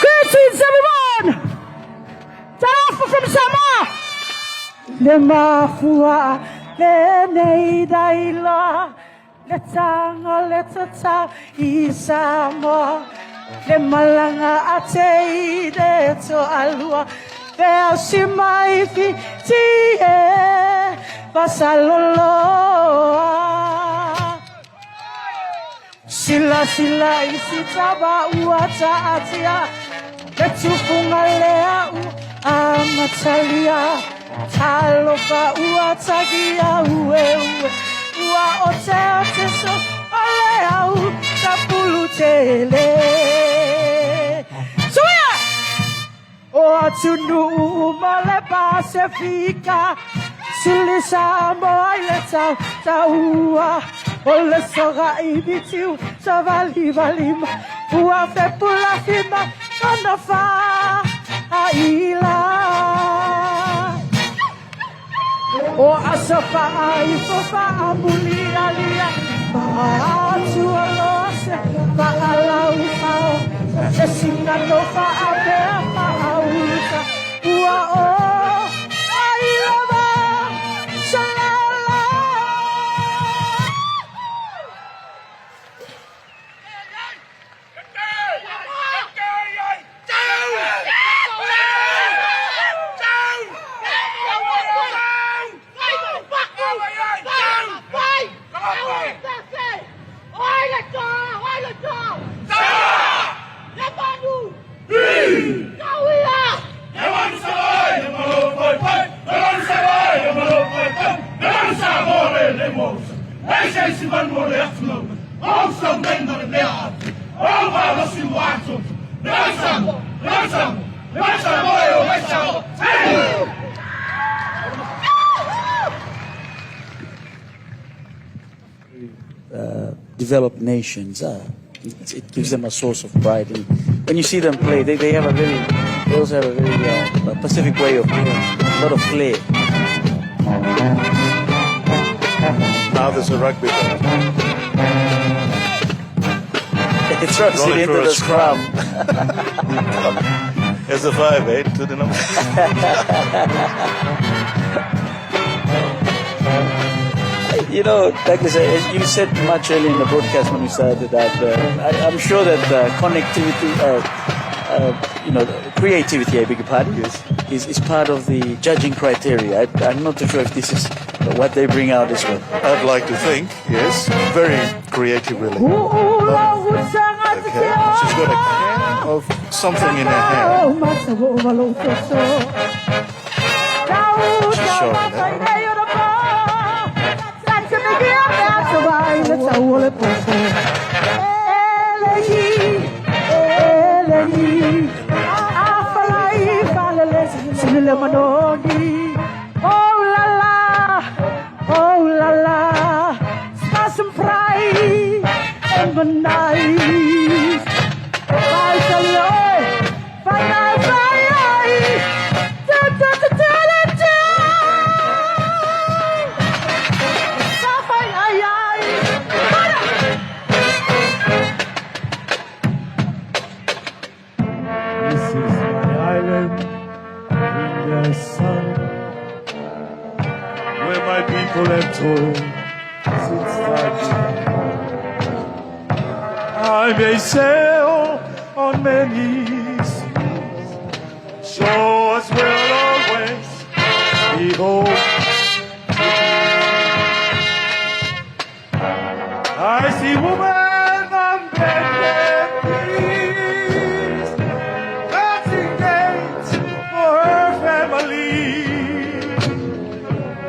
Greetings, everyone! Tarafa from Samoa! Le mafua, le neidaila, le tanga, le tata, I Samoa. Le malanga atei de to alua, veo si mai fi tie, pasaloloa. Sila isi taba uata atia, letufunga lea u amatalia, talofa uata gia ue, ua ote so olea u tapulu tele. Suya! O atunu umale Pasifika, sili Samoa leta taua. Ole soga ibitiu sa vali valima ua fe pula fima kana fa aila o asofa ai fofa ambuli alia pa tu alose pa alau ao se singa no fa ape pa auta ua o aila va developed nations, it gives them a source of pride. And when you see them play, they have they also have a very Pacific way of playing, a lot of flair. Now there's a rugby player. It throws it into the scrum. There's a 5-8 to the number. You know, Douglas, you said much earlier in the broadcast when we started that I'm sure that connectivity, creativity, I beg your pardon, is part of the judging criteria. I'm not too sure if this is what they bring out as well. I'd like to think, yes. Very creative, really. Okay. She's got a can of something in her hand. She's showing that. Oh la la, start some pride and the night. This is my island in the sun. people have told since I began. I may sail on many seas, shores will always be home. I see women on bended knees, dancing gates for her family.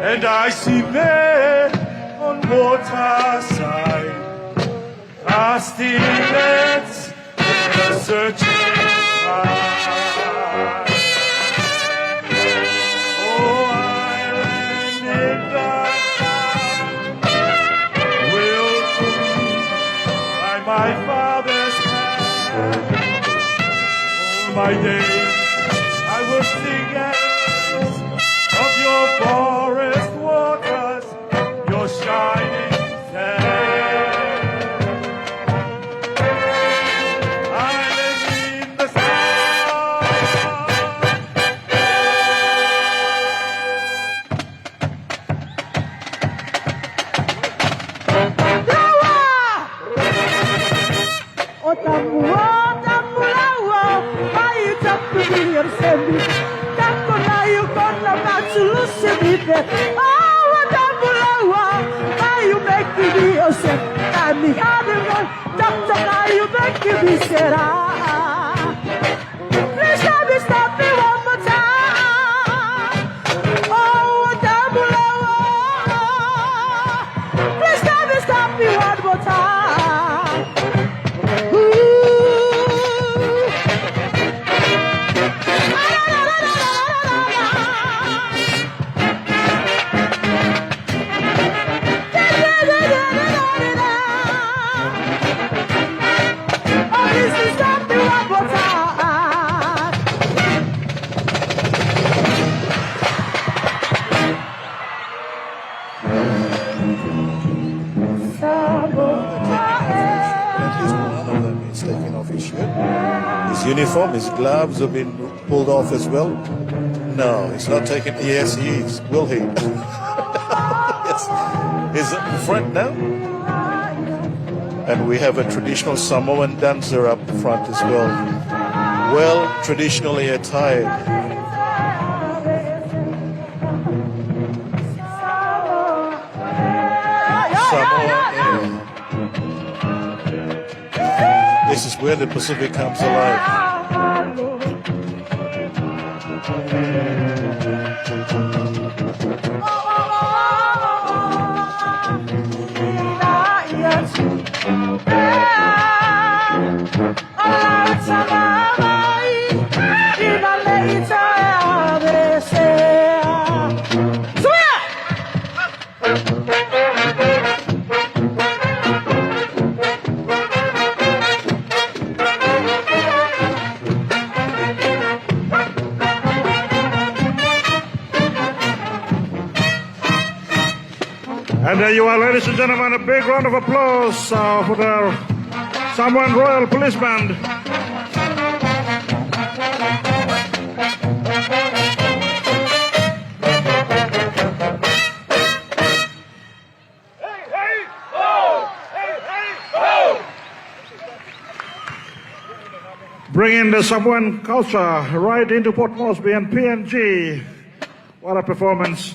And I see men on waterside, casting nets in a searching tide. Oh, island in the sky, willed to me by my father's hand. All my days I will sing of your forest waters, your shining sand. Islands in the sky. Please let me stop me one more time. Oh, please let me stop me one more time. Taking off his shirt. His uniform, his gloves have been pulled off as well. No, he's not taking. Yes, he is. Will he? Yes. He's up front now. And we have a traditional Samoan dancer up front as well. Well, traditionally attired. Samoa. This is where the Pacific comes alive. And there you are, ladies and gentlemen, a big round of applause for the Samoan Royal Police Band. Bringing the Samoan culture right into Port Moresby and PNG. What a performance.